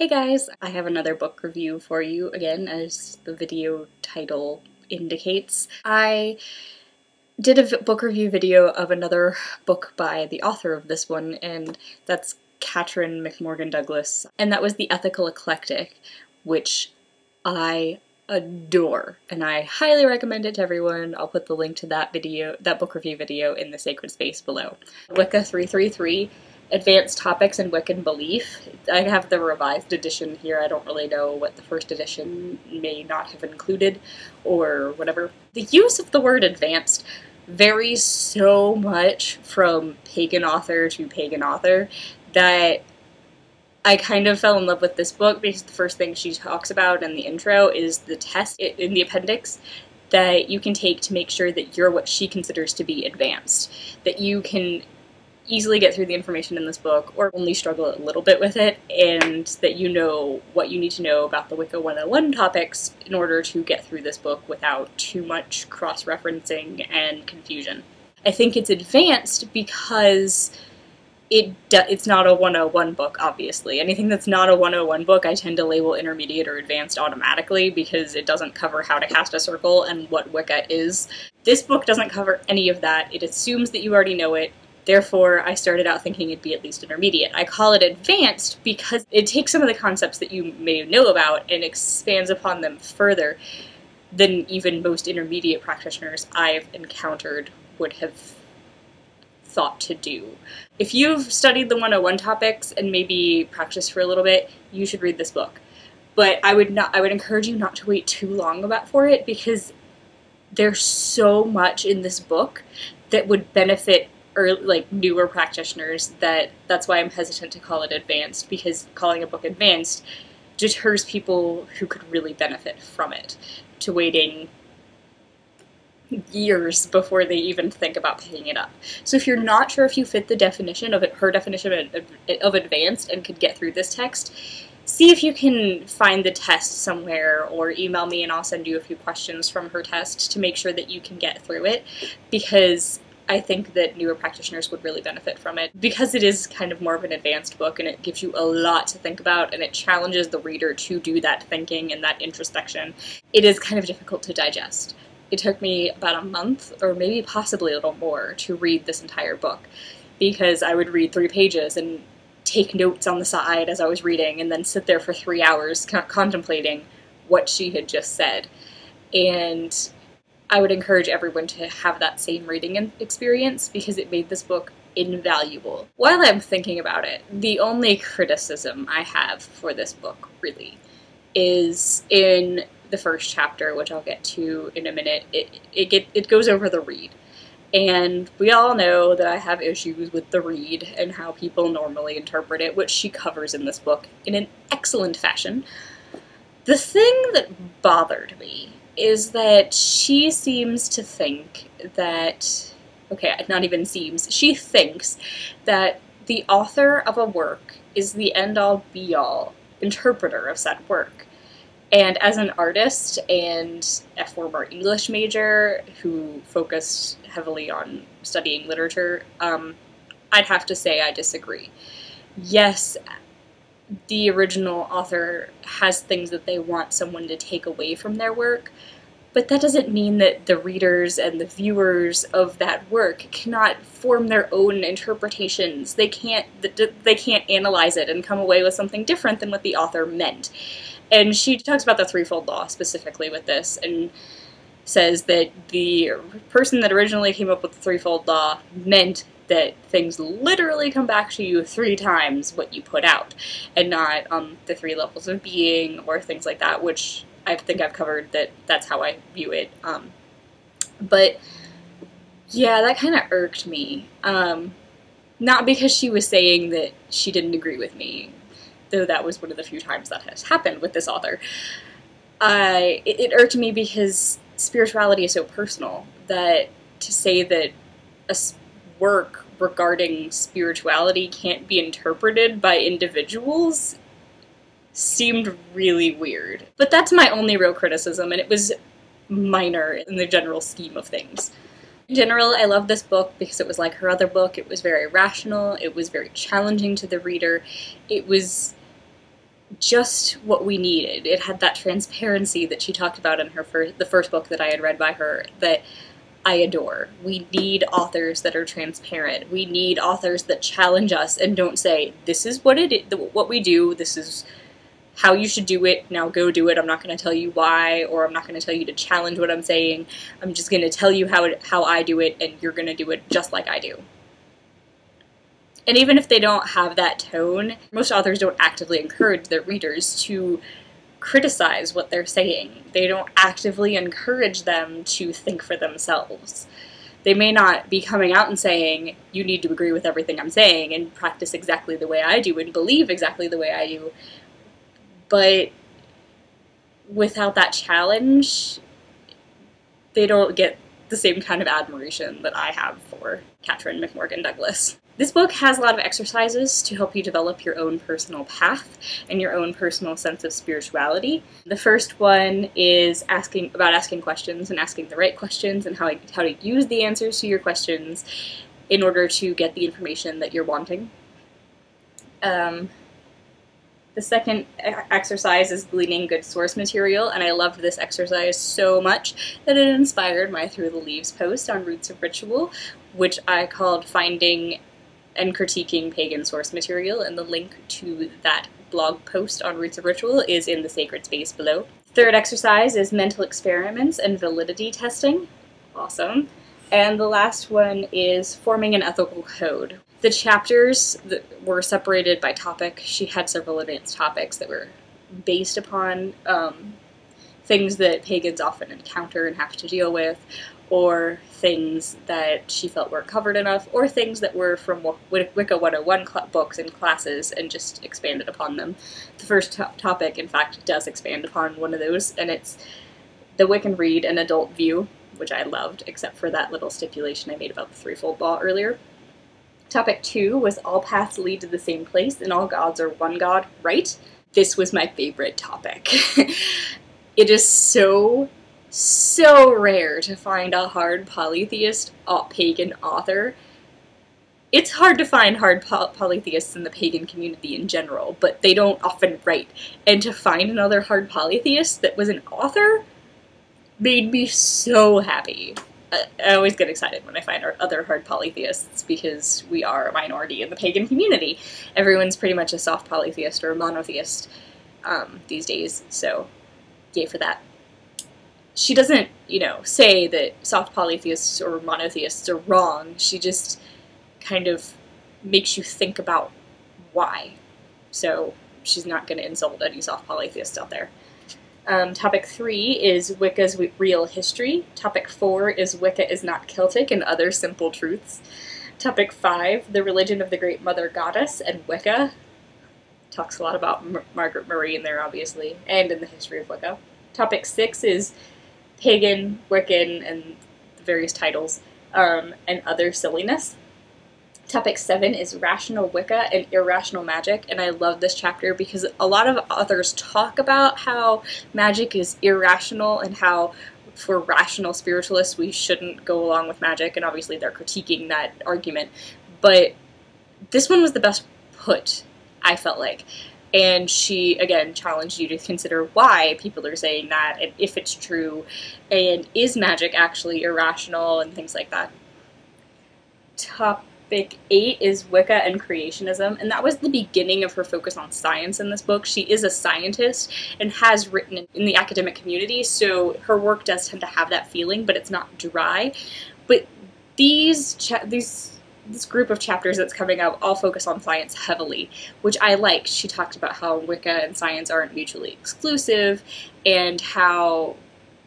Hey guys, I have another book review for you again, as the video title indicates. I did a book review video of another book by the author of this one, and that's Katrin McMorgan Douglas, and that was The Ethical Eclectic, which I adore, and I highly recommend it to everyone. I'll put the link to that book review video in the sacred space below. Wicca 333. Advanced Topics in Wiccan Belief. I have the revised edition here. I don't really know what the first edition may not have included, or whatever. The use of the word advanced varies so much from pagan author to pagan author that I kind of fell in love with this book because the first thing she talks about in the intro is the test in the appendix that you can take to make sure that you're what she considers to be advanced. That you can easily get through the information in this book, or only struggle a little bit with it, and that you know what you need to know about the Wicca 101 topics in order to get through this book without too much cross-referencing and confusion. I think it's advanced because it's not a 101 book, obviously. Anything that's not a 101 book I tend to label intermediate or advanced automatically because it doesn't cover how to cast a circle and what Wicca is. This book doesn't cover any of that. It assumes that you already know it. Therefore, I started out thinking it'd be at least intermediate. I call it advanced because it takes some of the concepts that you may know about and expands upon them further than even most intermediate practitioners I've encountered would have thought to do. If you've studied the 101 topics and maybe practiced for a little bit, you should read this book. But I would encourage you not to wait too long for it, because there's so much in this book that would benefit newer practitioners. That's why I'm hesitant to call it advanced, because calling a book advanced deters people who could really benefit from it to waiting years before they even think about picking it up. So if you're not sure if you fit the definition of her definition of advanced and could get through this text, see if you can find the test somewhere, or email me and I'll send you a few questions from her test to make sure that you can get through it, because I think that newer practitioners would really benefit from it, because it is kind of more of an advanced book and it gives you a lot to think about and it challenges the reader to do that thinking and that introspection. It is kind of difficult to digest. It took me about a month, or maybe possibly a little more, to read this entire book, because I would read 3 pages and take notes on the side as I was reading and then sit there for 3 hours contemplating what she had just said. And I would encourage everyone to have that same reading experience, because it made this book invaluable. While I'm thinking about it, the only criticism I have for this book, really, is in the first chapter, which I'll get to in a minute. It goes over the read. And we all know that I have issues with the read and how people normally interpret it, which she covers in this book in an excellent fashion. The thing that bothered me is that she seems to think that, okay, not even seems, she thinks that the author of a work is the end-all be-all interpreter of said work. And as an artist and a former English major who focused heavily on studying literature, I'd have to say I disagree. Yes, the original author has things that they want someone to take away from their work, but that doesn't mean that the readers and the viewers of that work cannot form their own interpretations. They can't analyze it and come away with something different than what the author meant. And she talks about the threefold law specifically with this, and says that the person that originally came up with the threefold law meant that things literally come back to you 3 times what you put out, and not the 3 levels of being or things like that, which I think I've covered that's how I view it. But yeah, that kind of irked me. Not because she was saying that she didn't agree with me, though that was one of the few times that has happened with this author. It irked me because spirituality is so personal that to say that a work regarding spirituality can't be interpreted by individuals seemed really weird. But that's my only real criticism, and it was minor in the general scheme of things. In general, I love this book because it was like her other book. It was very rational, it was very challenging to the reader, it was just what we needed. It had that transparency that she talked about in the first book that I had read by her that I adore. We need authors that are transparent. We need authors that challenge us and don't say, this is what we do, this is how you should do it, now go do it. I'm not going to tell you why, or I'm not going to tell you to challenge what I'm saying. I'm just going to tell you how I do it, and you're going to do it just like I do. And even if they don't have that tone, most authors don't actively encourage their readers to criticize what they're saying. They don't actively encourage them to think for themselves. They may not be coming out and saying, you need to agree with everything I'm saying and practice exactly the way I do and believe exactly the way I do, but without that challenge, they don't get the same kind of admiration that I have for Katherine McMorgan Douglas. This book has a lot of exercises to help you develop your own personal path and your own personal sense of spirituality. The first one is asking questions and asking the right questions and how to use the answers to your questions in order to get the information that you're wanting. The second exercise is gleaning good source material, and I loved this exercise so much that it inspired my Through the Leaves post on Roots of Ritual, which I called Finding and Critiquing Pagan Source Material, and the link to that blog post on Roots of Ritual is in the sacred space below. Third exercise is mental experiments and validity testing. Awesome. And the last one is forming an ethical code. The chapters that were separated by topic, she had several advanced topics that were based upon things that pagans often encounter and have to deal with, or things that she felt weren't covered enough, or things that were from Wicca 101 books and classes and just expanded upon them. The first topic, in fact, does expand upon one of those, and it's the Wiccan Read an Adult View, which I loved, except for that little stipulation I made about the threefold law earlier. Topic 2 was All Paths Lead to the Same Place and All Gods Are One God, Right? This was my favorite topic. It is so rare to find a hard polytheist pagan author. It's hard to find hard polytheists in the pagan community in general, but they don't often write. And to find another hard polytheist that was an author made me so happy. I always get excited when I find other hard polytheists because we are a minority in the pagan community. Everyone's pretty much a soft polytheist or a monotheist these days, so yay for that. She doesn't, say that soft polytheists or monotheists are wrong. She just kind of makes you think about why. So she's not going to insult any soft polytheists out there. Topic 3 is Wicca's real history. Topic 4 is Wicca is not Celtic and other simple truths. Topic 5, the religion of the Great Mother Goddess and Wicca. Talks a lot about Margaret Murray in there, obviously, and in the history of Wicca. Topic 6 is pagan, Wiccan, and the various titles, and other silliness. Topic 7 is rational Wicca and irrational magic, and I love this chapter because a lot of authors talk about how magic is irrational and how for rational spiritualists we shouldn't go along with magic, and obviously they're critiquing that argument, but this one was the best put, I felt like. And she, again, challenged you to consider why people are saying that, and if it's true, and is magic actually irrational, and things like that. Topic 8 is Wicca and creationism, and that was the beginning of her focus on science in this book. She is a scientist and has written in the academic community, so her work does tend to have that feeling, but it's not dry. But this group of chapters that's coming up all focus on science heavily, which I liked. She talked about how Wicca and science aren't mutually exclusive and how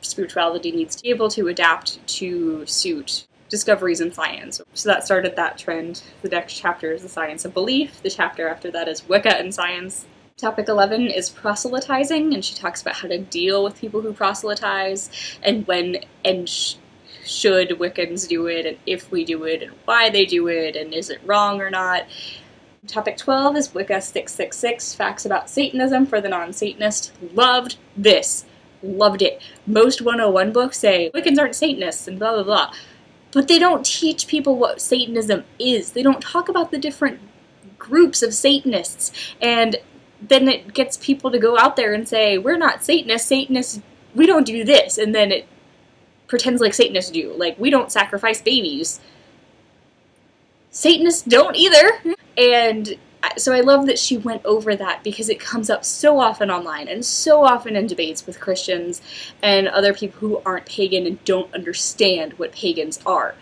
spirituality needs to be able to adapt to suit discoveries in science. So that started that trend. The next chapter is the science of belief. The chapter after that is Wicca and science. Topic 11 is proselytizing, and she talks about how to deal with people who proselytize and when and should Wiccans do it, and if we do it, and why they do it, and is it wrong or not. Topic 12 is Wicca 666, facts about Satanism for the non-Satanist. Loved this. Loved it. Most 101 books say Wiccans aren't Satanists and blah blah blah, but they don't teach people what Satanism is. They don't talk about the different groups of Satanists, and then it gets people to go out there and say, we're not Satanists, Satanists, we don't do this, and then it pretends like Satanists do. Like, we don't sacrifice babies. Satanists don't either. And so I love that she went over that, because it comes up so often online and so often in debates with Christians and other people who aren't pagan and don't understand what pagans are.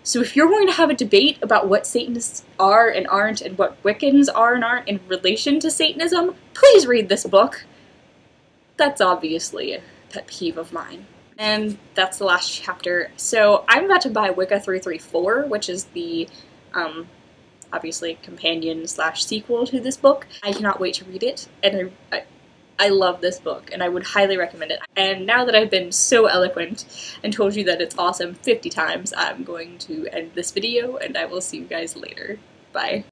So if you're going to have a debate about what Satanists are and aren't, and what Wiccans are and aren't in relation to Satanism, please read this book. That's obviously a pet peeve of mine. And that's the last chapter. So I'm about to buy Wicca 334, which is the, obviously, companion / sequel to this book. I cannot wait to read it, and I love this book, and I would highly recommend it. And now that I've been so eloquent and told you that it's awesome 50 times, I'm going to end this video, and I will see you guys later. Bye.